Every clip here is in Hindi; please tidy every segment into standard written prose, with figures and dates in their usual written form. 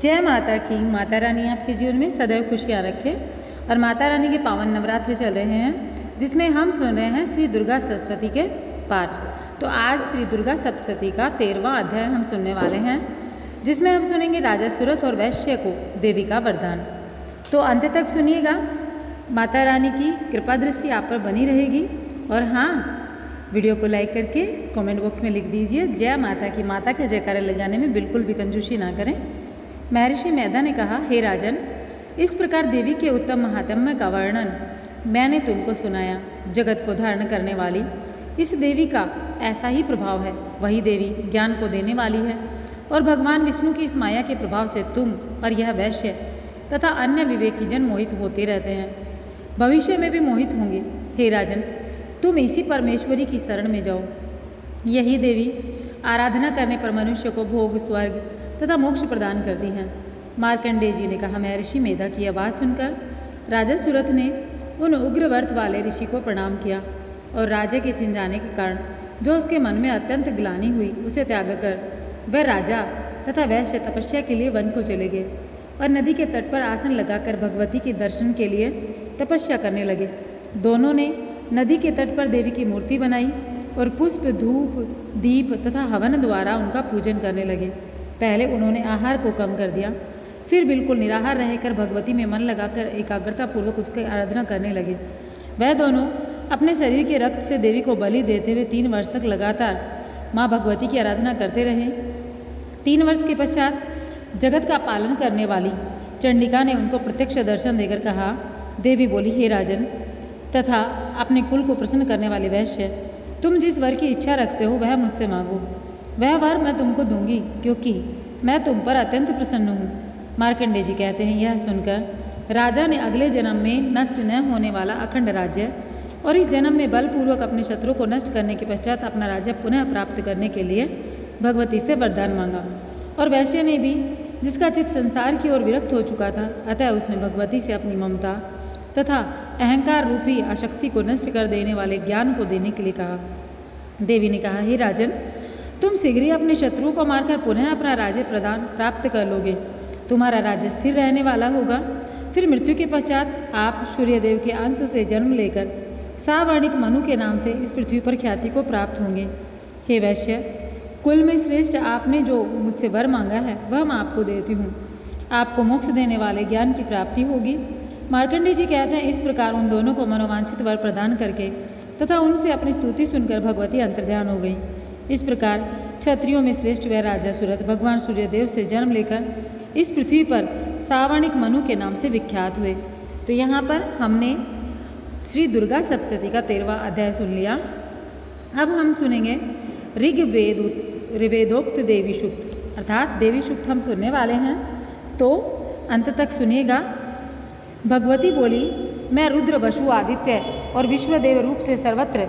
जय माता की। माता रानी आपके जीवन में सदैव खुशियाँ रखे। और माता रानी के पावन नवरात्र चल रहे हैं जिसमें हम सुन रहे हैं श्री दुर्गा सप्तशती के पाठ। तो आज श्री दुर्गा सप्तशती का 13वां अध्याय हम सुनने वाले हैं जिसमें हम सुनेंगे राजा सूरत और वैश्य को देवी का वरदान। तो अंत तक सुनिएगा। माता रानी की कृपा दृष्टि आप पर बनी रहेगी। और हाँ, वीडियो को लाइक करके कमेंट बॉक्स में लिख दीजिए जय माता की। माता के जयकारे लगाने में बिल्कुल भी कंजूसी ना करें। महर्षि मेधा ने कहा, हे राजन, इस प्रकार देवी के उत्तम महात्म्य का वर्णन मैंने तुमको सुनाया। जगत को धारण करने वाली इस देवी का ऐसा ही प्रभाव है। वही देवी ज्ञान को देने वाली है और भगवान विष्णु की इस माया के प्रभाव से तुम और यह वैश्य तथा अन्य विवेकी जन मोहित होते रहते हैं, भविष्य में भी मोहित होंगे। हे राजन, तुम इसी परमेश्वरी की शरण में जाओ। यही देवी आराधना करने पर मनुष्य को भोग, स्वर्ग तथा मोक्ष प्रदान करती हैं। मार्कंडेय जी ने कहा, महर्षि मेधा की आवाज़ सुनकर राजा सूरत ने उन उग्र व्रत वाले ऋषि को प्रणाम किया और राजा के छिन जाने के कारण जो उसके मन में अत्यंत ग्लानि हुई उसे त्याग कर वह राजा तथा वैश्य तपस्या के लिए वन को चले गए और नदी के तट पर आसन लगाकर भगवती के दर्शन के लिए तपस्या करने लगे। दोनों ने नदी के तट पर देवी की मूर्ति बनाई और पुष्प, धूप, दीप तथा हवन द्वारा उनका पूजन करने लगे। पहले उन्होंने आहार को कम कर दिया, फिर बिल्कुल निराहार रहकर भगवती में मन लगाकर एकाग्रतापूर्वक उसकी आराधना करने लगे। वह दोनों अपने शरीर के रक्त से देवी को बलि देते हुए 3 वर्ष तक लगातार माँ भगवती की आराधना करते रहे। 3 वर्ष के पश्चात जगत का पालन करने वाली चंडिका ने उनको प्रत्यक्ष दर्शन देकर कहा, देवी बोली, हे राजन तथा अपने कुल को प्रसन्न करने वाले वैश्य, तुम जिस वर की इच्छा रखते हो वह मुझसे मांगो। वह वर मैं तुमको दूंगी क्योंकि मैं तुम पर अत्यंत प्रसन्न हूँ। मार्कंडेय जी कहते हैं, यह सुनकर राजा ने अगले जन्म में नष्ट न होने वाला अखंड राज्य और इस जन्म में बलपूर्वक अपने शत्रु को नष्ट करने के पश्चात अपना राज्य पुनः प्राप्त करने के लिए भगवती से वरदान मांगा। और वैश्य ने भी, जिसका चित्त संसार की ओर विरक्त हो चुका था, अतः उसने भगवती से अपनी ममता तथा अहंकार रूपी आसक्ति को नष्ट कर देने वाले ज्ञान को देने के लिए कहा। देवी ने कहा, हे राजन, तुम शीघ्र ही अपने शत्रुओं को मारकर पुनः अपना राज्य प्रदान प्राप्त कर लोगे। तुम्हारा राज्य स्थिर रहने वाला होगा। फिर मृत्यु के पश्चात आप सूर्यदेव के अंश से जन्म लेकर सावर्णिक मनु के नाम से इस पृथ्वी पर ख्याति को प्राप्त होंगे। हे वैश्य, कुल में श्रेष्ठ आपने जो मुझसे वर मांगा है वह मैं आपको देती हूँ। आपको मोक्ष देने वाले ज्ञान की प्राप्ति होगी। मार्कंडेय जी कहते हैं, इस प्रकार उन दोनों को मनोवांछित वर प्रदान करके तथा उनसे अपनी स्तुति सुनकर भगवती अंतर्ध्यान हो गई। इस प्रकार क्षत्रियों में श्रेष्ठ वह राजा सूरत भगवान सूर्यदेव से जन्म लेकर इस पृथ्वी पर सावर्णिक मनु के नाम से विख्यात हुए। तो यहाँ पर हमने श्री दुर्गा सप्तशती का 13वां अध्याय सुन लिया। अब हम सुनेंगे ऋग्वेदोक्त देवी सूक्त, अर्थात देवी सूक्त हम सुनने वाले हैं। तो अंत तक सुनिएगा। भगवती बोली, मैं रुद्र, वसु, आदित्य और विश्वदेव रूप से सर्वत्र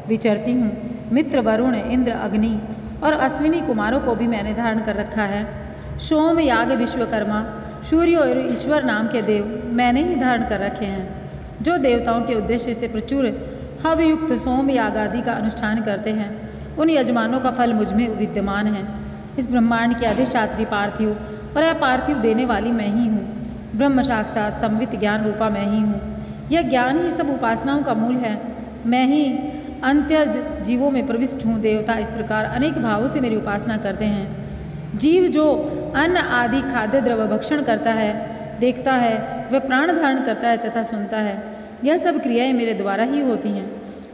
विचरती हूँ। मित्र, वरुण, इंद्र, अग्नि और अश्विनी कुमारों को भी मैंने धारण कर रखा है। सोम, याग, विश्वकर्मा, सूर्य और ईश्वर नाम के देव मैंने ही धारण कर रखे हैं, जो देवताओं के उद्देश्य से प्रचुर हवयुक्त सोम याग आदि का अनुष्ठान करते हैं। उन यजमानों का फल मुझ में विद्यमान है। इस ब्रह्मांड की अधिष्ठात्री पार्थिव और अपार्थिव देने वाली मैं ही हूँ। ब्रह्म साक्षात संवित ज्ञान रूपा मैं ही हूँ। यह ज्ञान ही सब उपासनाओं का मूल है। मैं ही अंत्यज जीवों में प्रविष्ट हूँ। देवता इस प्रकार अनेक भावों से मेरी उपासना करते हैं। जीव जो अन्न आदि खाद्य द्रव्य भक्षण करता है, देखता है, वह प्राण धारण करता है तथा सुनता है, यह सब क्रियाएं मेरे द्वारा ही होती हैं।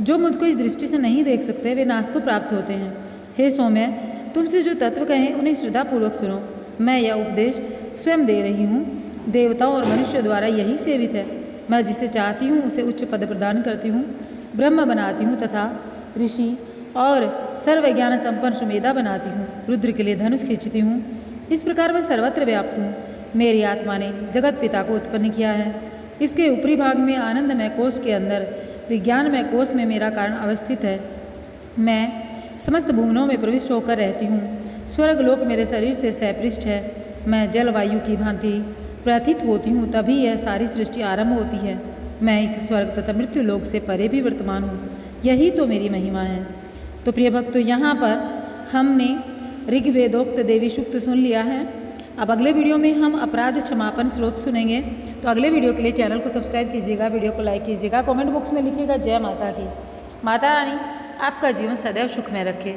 जो मुझको इस दृष्टि से नहीं देख सकते वे नाश तो प्राप्त होते हैं। हे सौम्य, तुमसे जो तत्व कहें उन्हें श्रद्धापूर्वक सुनो। मैं यह उपदेश स्वयं दे रही हूँ। देवताओं और मनुष्य द्वारा यही सेवित है। मैं जिसे चाहती हूँ उसे उच्च पद प्रदान करती हूँ, ब्रह्म बनाती हूँ तथा ऋषि और सर्वज्ञान संपन्न सुमेधा बनाती हूँ। रुद्र के लिए धनुष खींचती हूँ। इस प्रकार मैं सर्वत्र व्याप्त हूँ। मेरी आत्मा ने जगत पिता को उत्पन्न किया है। इसके ऊपरी भाग में आनंदमय कोश के अंदर विज्ञानमय कोश में मेरा कारण अवस्थित है। मैं समस्त भुवनों में प्रविष्ट होकर रहती हूँ। स्वर्गलोक मेरे शरीर से सपृष्ठ है। मैं जलवायु की भांति प्रथित होती हूँ, तभी यह सारी सृष्टि आरंभ होती है। मैं इस स्वर्ग तथा मृत्यु लोक से परे भी वर्तमान हूँ। यही तो मेरी महिमा है। तो प्रिय भक्तों, यहाँ पर हमने ऋग्वेदोक्त देवी सूक्त सुन लिया है। अब अगले वीडियो में हम अपराध क्षमापन स्रोत सुनेंगे। तो अगले वीडियो के लिए चैनल को सब्सक्राइब कीजिएगा, वीडियो को लाइक कीजिएगा, कमेंट बॉक्स में लिखिएगा जय माता की। माता रानी आपका जीवन सदैव सुखमय रखे।